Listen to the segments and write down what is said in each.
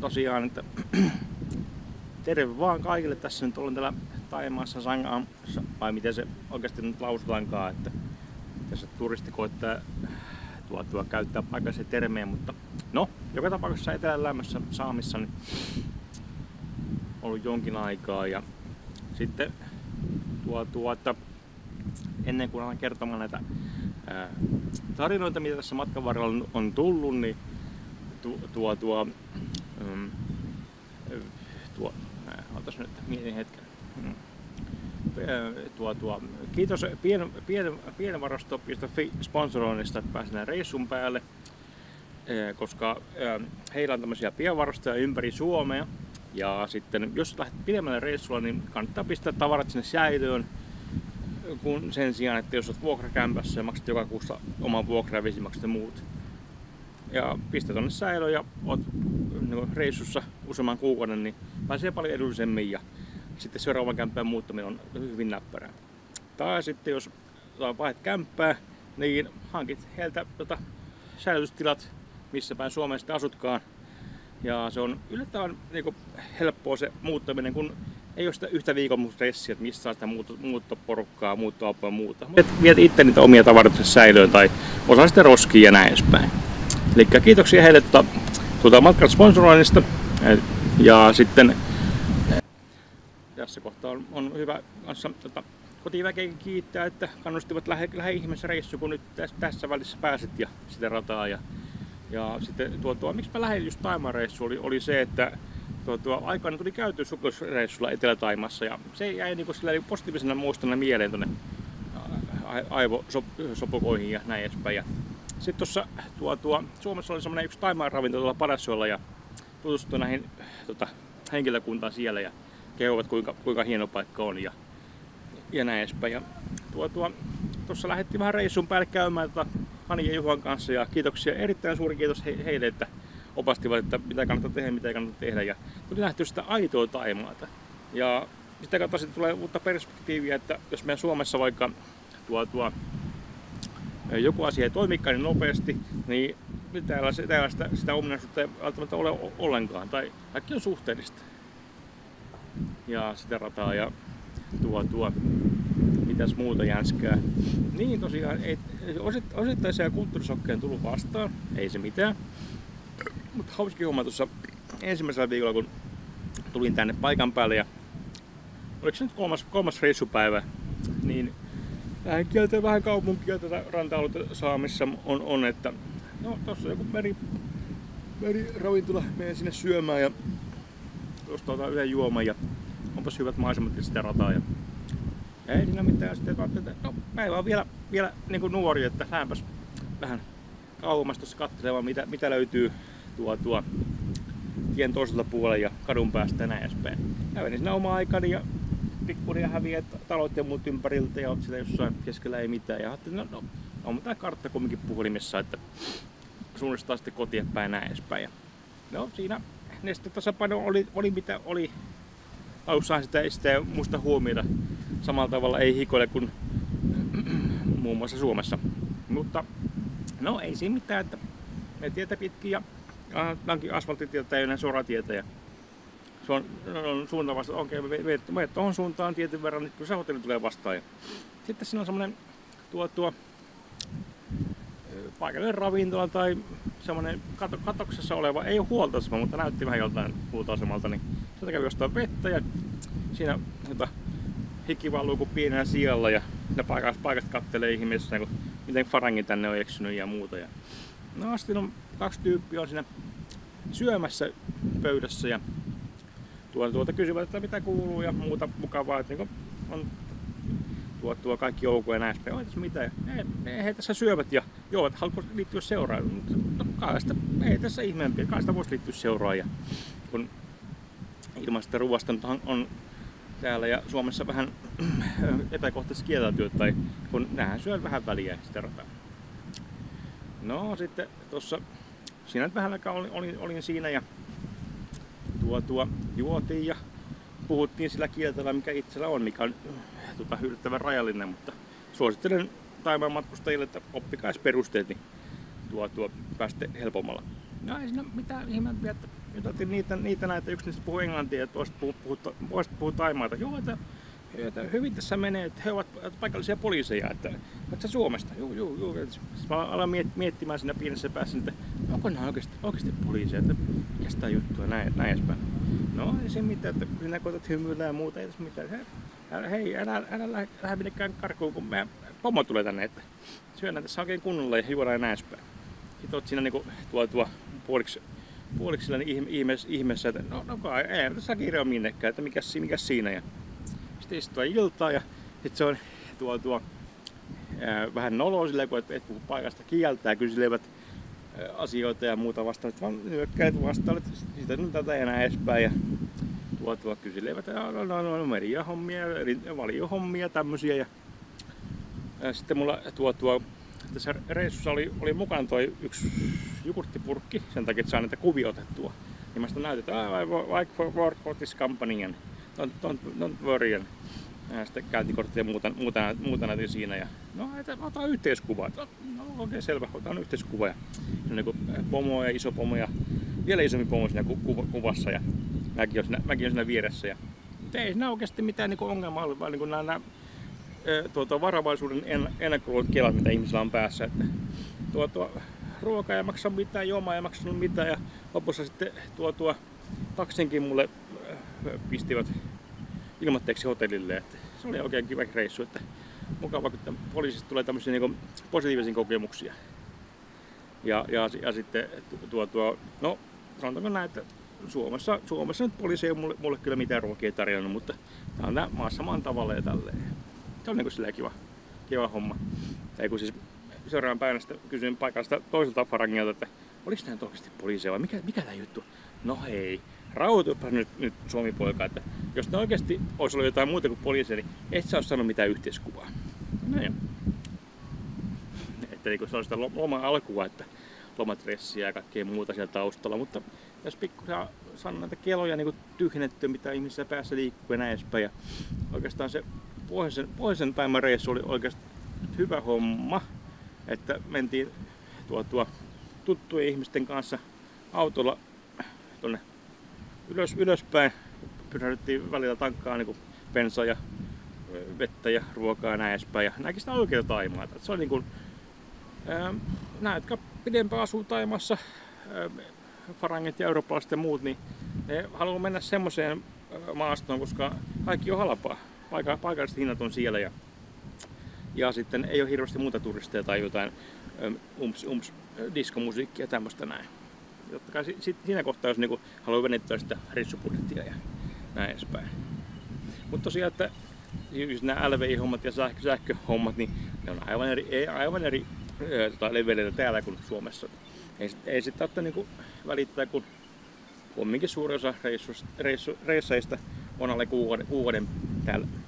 tosiaan, että terve vaan kaikille. Tässä nyt ollaan täällä Thaimaassa Sanghamassa, vai miten se oikeasti nyt lausutaankaan, että tässä turisti koittaa käyttää paikallisia termejä, mutta no, joka tapauksessa etelän lämmössä Saamissa niin ollut jonkin aikaa ja sitten ennen kuin alan kertomaan näitä tarinoita, mitä tässä matkan varrella on tullut, niin otas nyt mietin hetken. Kiitos pienvarasto.fi sponsoroinnista, että pääsin reissun päälle, koska heillä on tämmöisiä pienvarastoja ympäri Suomea. Ja sitten jos lähdet pidemmälle reissulla, niin kannattaa pistää tavarat sinne säilöön, kun sen sijaan, että jos olet vuokrakämpässä ja maksat joka kuussa oman vuokra- ja vesimaksut ja muut. Ja pistä tonne säilöön ja oot reissussa useamman kuukauden, niin pääsee paljon edullisemmin ja sitten seuraavan kämppään muuttaminen on hyvin näppärää. Tai sitten jos vaihdat kämppää, niin hankit heiltä säilytystilat, missä päin Suomeen sitten asutkaan. Ja se on yllättävän helppoa se muuttaminen, kun ei ole sitä yhtä viikon stressiä, että missä saa sitä muuttoporukkaa, muuttoapua ja muuta. Viet itse niitä omia tavaroita säilöön tai osaa sitten roskiin ja näin edespäin. Eli kiitoksia heille matkan sponsoroinnista. Ja sitten tässä kohtaa on hyvä kanssa kotiväkeä kiittää, että kannustivat lähde ihmeessä reissu, kun nyt tässä välissä pääsit ja sitä rataa. Ja sitten miksi mä lähdin just Thaimaan reissu oli se, että aikana tuli käyty sukellusreissulla Etelä-Taimassa ja se jäi positiivisena muistona mieleen tuonne aivosopukoihin ja näin edespäin. Ja sitten Suomessa oli semmoinen yksi Thaimaan ravinto tuolla Padasjoella ja tutustuin näihin henkilökuntaan siellä ja kehuvat kuinka hieno paikka on ja näin edespäin. Ja tuossa lähdettiin vähän reissun päälle käymään Hani ja Juhan kanssa ja kiitoksia, erittäin suuri kiitos heille, että opastivat, että mitä kannattaa tehdä, mitä ei kannata tehdä. Ja tuli nähty sitä aitoa Thaimaata. Ja sitä kautta sitten tulee uutta perspektiiviä, että jos meidän Suomessa vaikka joku asia ei toimikaan niin nopeasti, niin täällä sitä ominaisuutta ei välttämättä ole ollenkaan. Tai kaikki on suhteellista. Ja sitä rataa ja mitäs muuta jänskää. Niin tosiaan, osittaisia kulttuurisokkeja tullut vastaan, ei se mitään. Mutta hauski homma tuossa ensimmäisellä viikolla, kun tulin tänne paikan päälle ja oliko se nyt kolmas reissupäivä, niin lähdin kieltä vähän kaupunkia tätä ranta-aluetta Saamissa on, että no tossa on joku meriravintola, menen sinne syömään ja tuosta otan yhden juoman ja onpas hyvät maisemat ja sitä rataa. Ja ei siinä mitään, sitten ajattelin, että no päivä on vielä niin kuin nuori, että lähdenpäs vähän kauemmas tuossa katselemaan mitä löytyy tien toiselta puolella ja kadun päästä ja näin edespäin. Kävelin siinä omaa aikani ja pikkuria häviää talot ja muut ympäriltä ja oot siellä jossain keskellä ei mitään. Ja ajattelin, no on tää kartta kumminkin puhelimessa, että suunnistaa sitten kotiin päin näin edespäin. Ja no siinä nestetasapaino oli mitä oli. Alussaan sitä ei muista huomioida samalla tavalla ei hikoile kuin muun muassa Suomessa. Mutta no ei siinä mitään, että me tietä pitkin ja onkin asfalttitietä ja enää soratietä ja se on suuntavasta, okei me tuohon suuntaan tietyn verran, niin kyllä se hotelli tulee vastaan. Ja sitten siinä on semmonen paikallinen ravintola tai semmonen katoksessa oleva, ei ole huoltoasema, mutta näytti vähän joltain huoltoasemalta, niin sieltä kävi jostain vettä ja siinä hiki valuu kuin pienellä sijalla ja ne paikasta kattelee ihmeessä, kun miten farangi tänne on eksynyt ja muuta. Ja no sitten on 2 tyyppiä on siinä syömässä pöydässä ja kysyvät, että mitä kuuluu ja muuta mukavaa, että niin on kaikki joukkoja ja näin. Oi tässä mitä? He tässä syövät ja juovat, haluatko liittyä seuraan? No kai sitä, ei tässä ihmeempiä, kai sitä voisi liittyä seuraan. Ja kun ilmaisesta ruoasta on täällä ja Suomessa vähän epäkohtaisesti kieltäytyy, tai kun näähän syö vähän väliä sitä rataa. No sitten tuossa, siinä nyt vähän aikaa olin siinä ja juotiin ja puhuttiin sillä kieltällä mikä itsellä on, mikä on yllättävän rajallinen, mutta suosittelen Thaimaan matkustajille, että oppikaa perusteet, niin pääsette helpommalla. No ei siinä mitään ihmeempiä, että juteltiin niitä näitä, yksi niistä puhuu englantia ja toiset puhuu taimaata. Joo, että hyvin tässä menee, että he ovat paikallisia poliiseja, että olet sä Suomesta? Joo. Sitten mä aloin miettimään siinä pienessä päässä, että onko nämä oikeasti poliiseja, että mikä sitä juttua näin edespäin. No ei se mitään, että sinä koetat hymyillä ja muuta, ei tässä mitään. Hei, älä lähde minnekään karkuun, kun meidän pomo tulee tänne, että syödään tässä oikein kunnolla ja juodaan näin edespäin. Sitten oot siinä niinku tuo puoliksi sellainen ihmeessä, että no kai, ei tässä kiire ole minnekään, että mikäs siinä. Ja sitten istua iltaa ja sitten se on vähän noloa silleen, kun et puhu paikasta kieltä ja kyselevät asioita ja muuta vastaan, että vaan nyökkäät vastaan, että siitä nyt tätä enää edespäin ja kyselevät mediahommia, valiohommia tämmösiä ja sitten mulla tässä reissussa oli mukana toi yksi jogurttipurkki sen takia, että saa näitä kuvia otettua. Ja mä sitä näytin, että I like work for this company and don't worry. Ja sitten käyntikorttia ja muuta näytin siinä. Ja no, otan yhteiskuva. No okei, selvä, otan yhteiskuva. Ja niin pomo ja iso pomo ja vielä isompi pomo siinä kuvassa. Ja mäkin olen siinä vieressä. Ja ei siinä oikeasti mitään niin ongelmaa ollut, vaan niin nämä varovaisuuden ennakkoluulot kelat, mitä ihmisillä on päässä. Että ruokaa ei maksa mitään, juomaa ei maksanut mitään ja lopussa sitten taksinkin mulle pistivät ilmoitteeksi hotellille. Että se oli oikein kiva reissu, että mukava, kun poliisista tulee tämmöisiä niin positiivisia kokemuksia. Ja sitten no sanotaanko näin, että Suomessa nyt poliisi ei mulle kyllä mitään ruokia tarjonnut, mutta tää on maassa maan tavalla ja tälleen. Se on niin kuin kiva homma. Ei kun siis seuraavan päivänä kysyin paikallista toiselta farangilta, että oliko tämä oikeasti poliiseja vai mikä tämä juttu? No hei, rauhoitupa nyt Suomi-poika, että jos ne oikeasti olisi ollut jotain muuta kuin poliiseja, niin et sä olisi saanut mitään yhteiskuvaa. No joo. Että niin se on sitä loman alkua, että lomatressiä ja kaikkea muuta siellä taustalla, mutta jos pikkusen sanon näitä keloja niin tyhjennettyä, mitä ihmisissä päässä liikkuu ja näin edespäin. Ja oikeastaan se pohjoisen päivän reissu oli oikeasti hyvä homma, että mentiin tuttujen ihmisten kanssa autolla tuonne ylöspäin, pysähdyttiin välillä tankkaa niin bensaa ja vettä ja ruokaa ja näin edespäin ja näki sitä oikeita Taimaata. Se on niin kuin, nämä, jotka pidempään asuu Taimaassa, farangit ja eurooppalaiset ja muut, niin ne haluaa mennä semmoiseen maastoon, koska kaikki on halpaa. Paikalliset hinnat on siellä ja sitten ei ole hirveästi muuta turisteja tai jotain diskomusiikkia ja tämmöistä näin. Totta kai siinä kohtaa, jos niinku haluaa venettää sitä reissubudjettia ja näin edespäin. Mutta tosiaan, että nämä LVI-hommat ja sähköhommat, niin ne on aivan eri leveleillä täällä kuin Suomessa. Ei sitten tarvitse niinku välittää, kun kumminkin suuri osa reisseistä on alle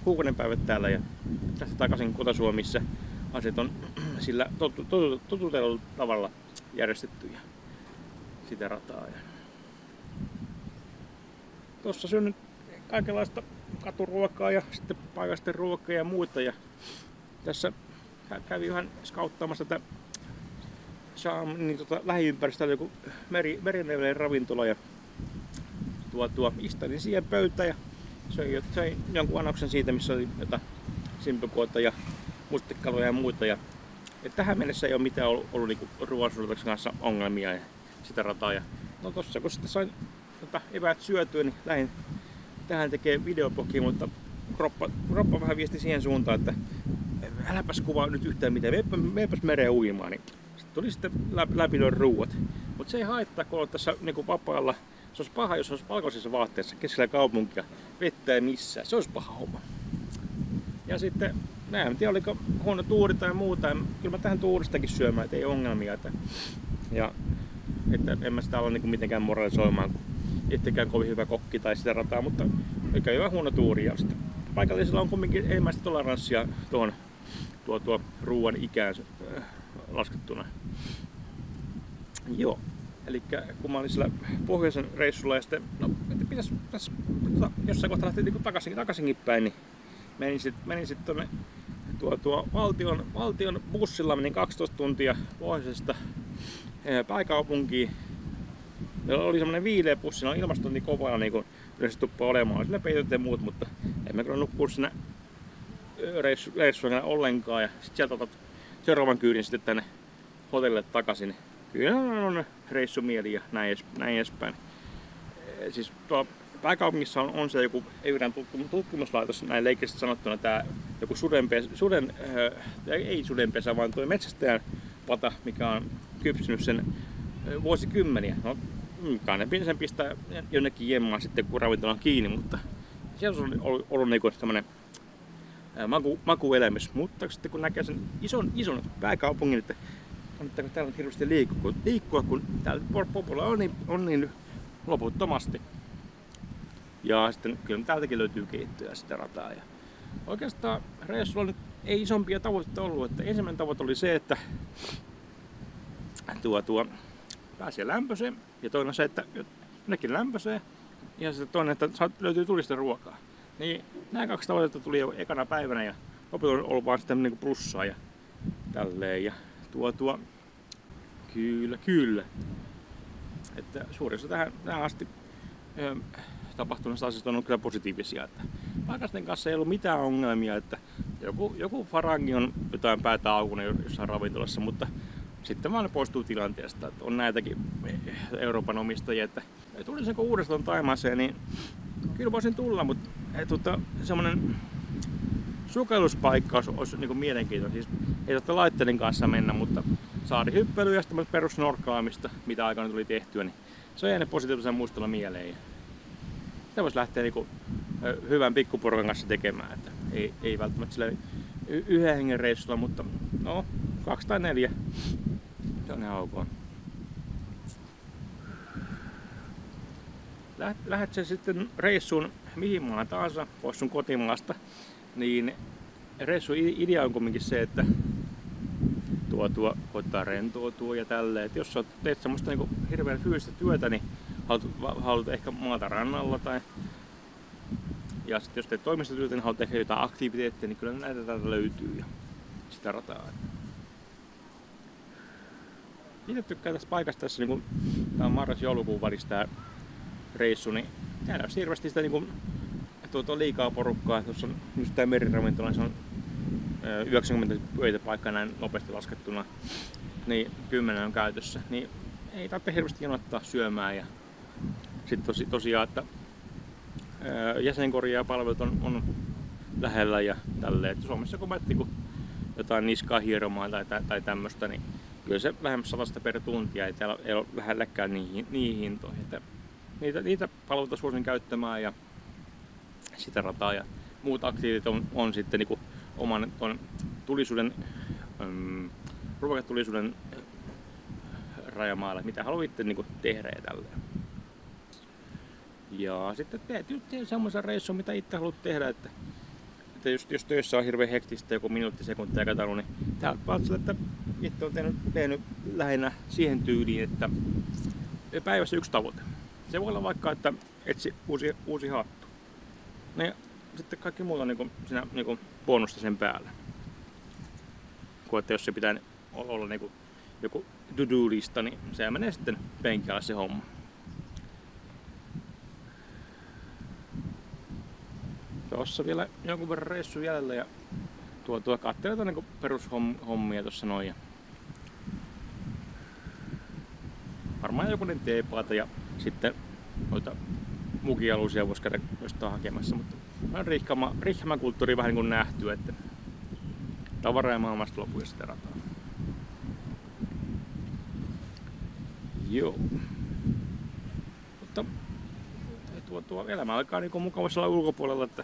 kuukauden päivät täällä ja tästä takaisin kotasuomissa asiat on sillä totutelulla tavalla järjestetty ja sitä rataa. Tuossa syön nyt kaikenlaista katuruokaa ja sitten paikallisten ruokaa ja muuta ja tässä kävin ihan skauttaamassa tätä lähiympäristöllä joku merineuvojen ravintola ja istuin siihen pöytään ja söin jonkun annoksen siitä, missä oli jotain simpukoita ja mustekaloja ja muuta. Ja tähän mennessä ei ole mitään ollut niinku ruoansuunnitelmien kanssa ongelmia ja sitä rataa. Ja no tossa kun sitten sain eväät syötyä, niin lähdin tähän tekee videoblogia, mutta kroppa vähän viesti siihen suuntaan, että äläpäs kuvaa nyt yhtään mitään, meipäs mereen uimaan. Niin sitten tuli sitten läpi nuo ruuat. Mutta se ei haittaa, kun on tässä niinku vapaalla. Se olisi paha, jos olisi valkoisessa vaatteessa keskellä kaupunkia, vettä ei missään. Se olisi paha homma. Ja sitten, en tiedä oliko huono tuuri tai muuta. Kyllä mä tähän tuuristakin syömään, ettei ongelmia. Että en mä sitä ole niinku mitenkään moralisoimaan, kun ettekään kovin hyvä kokki tai sitä rataa, mutta eikä hyvä huono tuuri. Ja sitten paikallisilla on kumminkin enemmän toleranssia tuon ruoan ikään laskettuna. Joo. Eli kun mä olin sillä pohjoisen reissulla ja sitten, pitäisi tässä jossain kohtaa lähteä niin takaisinkin päin, niin menin sitten tuonne valtion bussilla, menin 12 tuntia pohjoisesta pääkaupunkiin Meillä oli semmonen viileä pussi, no ilmasto on niin kovana niin yleensä tuppaa olemaan. Sillä peitot ja muut, mutta emme kyllä nukkuu siinä reissuina ollenkaan. Ja sit sieltä otat seuraavan kyydin sitten tänne hotellille takaisin. Kyllä on reissumieli ja näin edespäin. Siis tuolla pääkaupungissa on se joku Evirän tutkimuslaitos, näin leikisesti sanottuna, tää joku ei sudenpesä, vaan tuo metsästäjän pata, mikä on kypsynyt sen vuosikymmeniä. No, kannepin sen pistää jonnekin jemmaan sitten, kun ravintola on kiinni, mutta siellä on ollut niinku tämmönen makuelämys. Mutta sitten kun näkee sen ison pääkaupungin, että kannattaako täällä hirveästi liikkua, kun täällä Popola on niin loputtomasti. Ja sitten kyllä täältäkin löytyy keittoja sitä rataa. Ja oikeastaan reissulla nyt ei isompia tavoitteita ollut. Että ensimmäinen tavoite oli se, että pääsee lämpöiseen. Ja toinen se, että jonnekin lämpöiseen. Ja sitten toinen, että löytyy turisten ruokaa. Niin nämä 2 tavoitetta tuli jo ekana päivänä ja lopulta on ollut vaan sitten niinku plussaa ja tälleen. Ja Kyllä. Että suurissa tähän asti tapahtuneista asioista on ollut kyllä positiivisia. Että paikasten kanssa ei ollut mitään ongelmia, että joku farangi on jotain päätä aukuna jossain ravintolassa, mutta sitten vaan ne poistuu tilanteesta. Että on näitäkin Euroopan omistajia, että tulisinko uudestaan Thaimaaseen, niin kyllä voisin tulla, mutta semmonen sukelluspaikka olisi niin mielenkiintoinen. Siis ei totta laitteiden kanssa mennä, mutta saarihyppely ja sitten perussnorkkaamista, mitä aikana tuli tehtyä, niin se on jäänyt positiivisen muistolla mieleen. Ja sitä voisi lähteä niin hyvän pikkuporukan kanssa tekemään. Että ei välttämättä sillä yhden hengen reissulla, mutta no 2 tai 4. Se on ihan ok. Lähdet sä sitten reissuun mihin maan tahansa, pois sun kotimaasta, niin reissun idea on kumminkin se, että koittaa rentoutua ja tälleen. Et jos sä teet semmoista niinku hirveän fyysistä työtä, niin haluat ehkä maata rannalla ja sitten jos teet toimistotyötä, niin haluat tehdä jotain aktiviteettia, niin kyllä näitä täältä löytyy ja sitä rataa. Itse tykkään tästä paikasta tässä, niin tää on marras-joulukuun välissä tää reissu, niin täällä on hirveästi sitä niinku on liikaa porukkaa. Tuossa on just tää meriravintola, se on 90 pöytäpaikkaa näin nopeasti laskettuna, niin 10 on käytössä. Niin ei tarvitse hirveästi jonottaa syömään. Ja sitten tosiaan, että jäsenkorjaajapalvelut on lähellä ja tälleen. Et Suomessa kun menet niinku jotain niskaa hieromaan tai tämmöstä, niin kyllä se lähemmäs 100 per tuntia, ei täällä ei ole lähelläkään niihin hintoihin. Niitä palveluita suosin käyttämään ja sitä rataa ja muut aktiivit on sitten niinku oman ruokatulisuuden rajamaalla, mitä haluatte niinku tehdä ja tälleen. Ja sitten teet semmoisen reissun, mitä itse haluat tehdä, että jos töissä on hirveän hektistä joku minuutti, sekuntia katsellut, niin täältä vaatsi, että itse on tehnyt lähinnä siihen tyyliin, että päivässä 1 tavoite. Se voi olla vaikka, että etsi uusi hattu. Ja sitten kaikki muuta on siinä bonusta sen päällä. Kun että jos se pitää olla joku to-do-lista, niin se menee sitten penkialle se homma. Tuossa vielä jonkun verran reissu jäljellä ja katseletaan perushommia tuossa noin. Ja varmaan jokunen teepaata ja sitten noita mukialusia voisi käydä jostain hakemassa, mutta on Riihimäen kulttuuri vähän niin kuin nähty, että tavara ja maailmasta loppuu ja sitä rataa. Joo. Mutta tuo elämä alkaa niin mukavassa ulkopuolella, että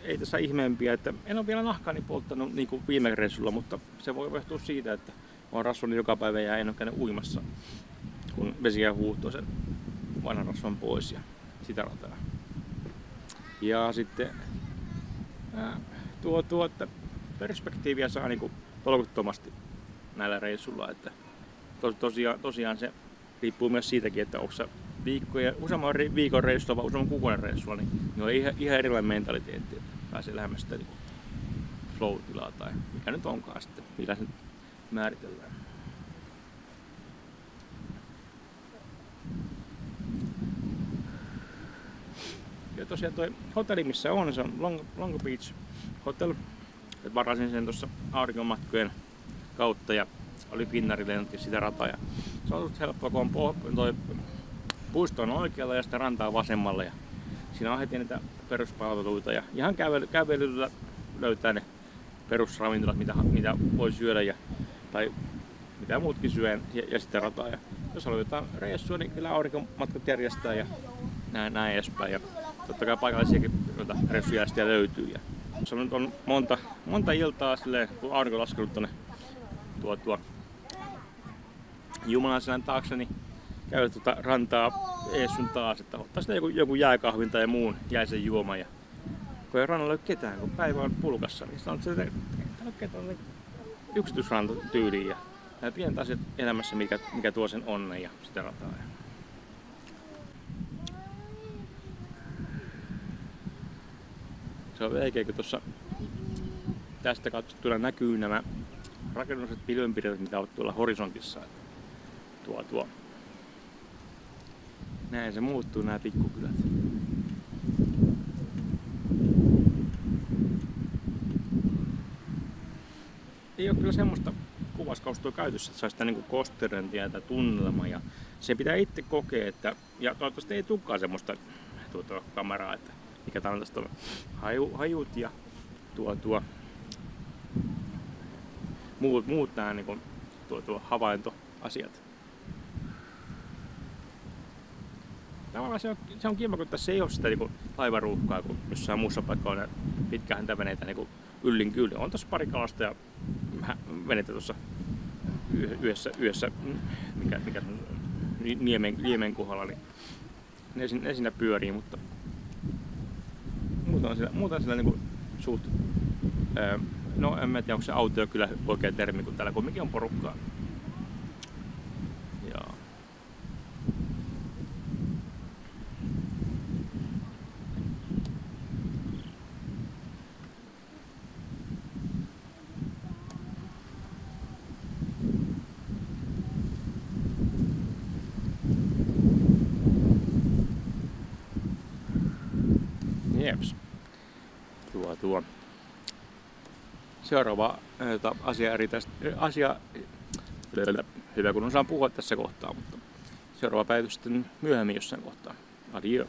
ei tässä ihmeempiä, että en ole vielä nahkaani polttanut niin kuin viime reissulla, mutta se voi johtua siitä, että olen rasvannut joka päivä ja en ole käynyt uimassa, kun vesiä huuhtoo sen vanhan rasvan pois ja sitä rataa. Ja sitten että perspektiiviä saa niin kuin tolkuttomasti näillä reissulla, että tosiaan se riippuu myös siitäkin, että onko sä useamman viikon reissulla vai useamman kuukauden reissulla, niin on ihan erilainen mentaliteetti, että pääsee lähemmäs sitä niin flow-tilaa tai mikä nyt onkaan sitten, millä se määritellään. Ja tosiaan toi hotelli missä on, se on Long Beach Hotel. Et varasin sen tuossa aurinkomatkojen kautta ja oli Finnairi lennätti sitä rataa. Ja se on ollut helppoa, kun on toi puisto on oikealla ja sitten rantaa vasemmalla. Ja siinä on heti niitä peruspalveluita ja ihan kävelyllä löytää ne perusravintolat, mitä voi syödä tai mitä muutkin syö ja sitten rataa. Ja jos haluaa jotain reissua, niin kyllä aurinkomatkat järjestää ja näin edespäin. Ja totta kai paikallisiakin reissujärjestäjiä löytyy. Ja se on monta iltaa silleen, kun aurinko laskenut tuonne Jumalanselän taakse, niin käydä rantaa ees sun taas, että ottaa sitten joku jääkahvin tai muun jäisen juoman. Ja kun ei rannalla ole ketään, kun päivä on pulkassa, niin se on se yksityisrantatyyliin ja pienet asiat elämässä, mikä tuo sen onnen ja sitä rataa. Se on veikeä, kun tuossa tästä katsottuna näkyy nämä rakennukset pilvenpiirteet, mitä ovat tuolla horisontissa. Tuo. Näin se muuttuu, nämä pikkukylät. Ei ole kyllä semmoista kuvauskaustoa käytössä, että saa sitä niinku kosterointia tai tunnelmaa. Ja se pitää itse kokea, ja toivottavasti ei tulekaan semmoista kameraa, että mikä tää on tästä hajut ja muut nää niinku havaintoasiat. Tavallaan se on kiva, kun tässä ei ole sitä niinku laivaruuhkaa, kun jossain muussa paikalla on pitkähäntä veneitä niinku yllin kyllin. On tossa pari kalasta ja veneitä tuossa yhdessä mikä Niemen kohdalla, niin ne siinä pyörii, mutta muuten sillä niinku suht, no en tiedä onko se autio kyllä oikea termi, kun täällä kumminkin on porukkaa. Jeps. Seuraava asia, hyvä kun osaan puhua tässä kohtaa, mutta seuraava päivitys sitten myöhemmin jossain kohtaa. Adieu.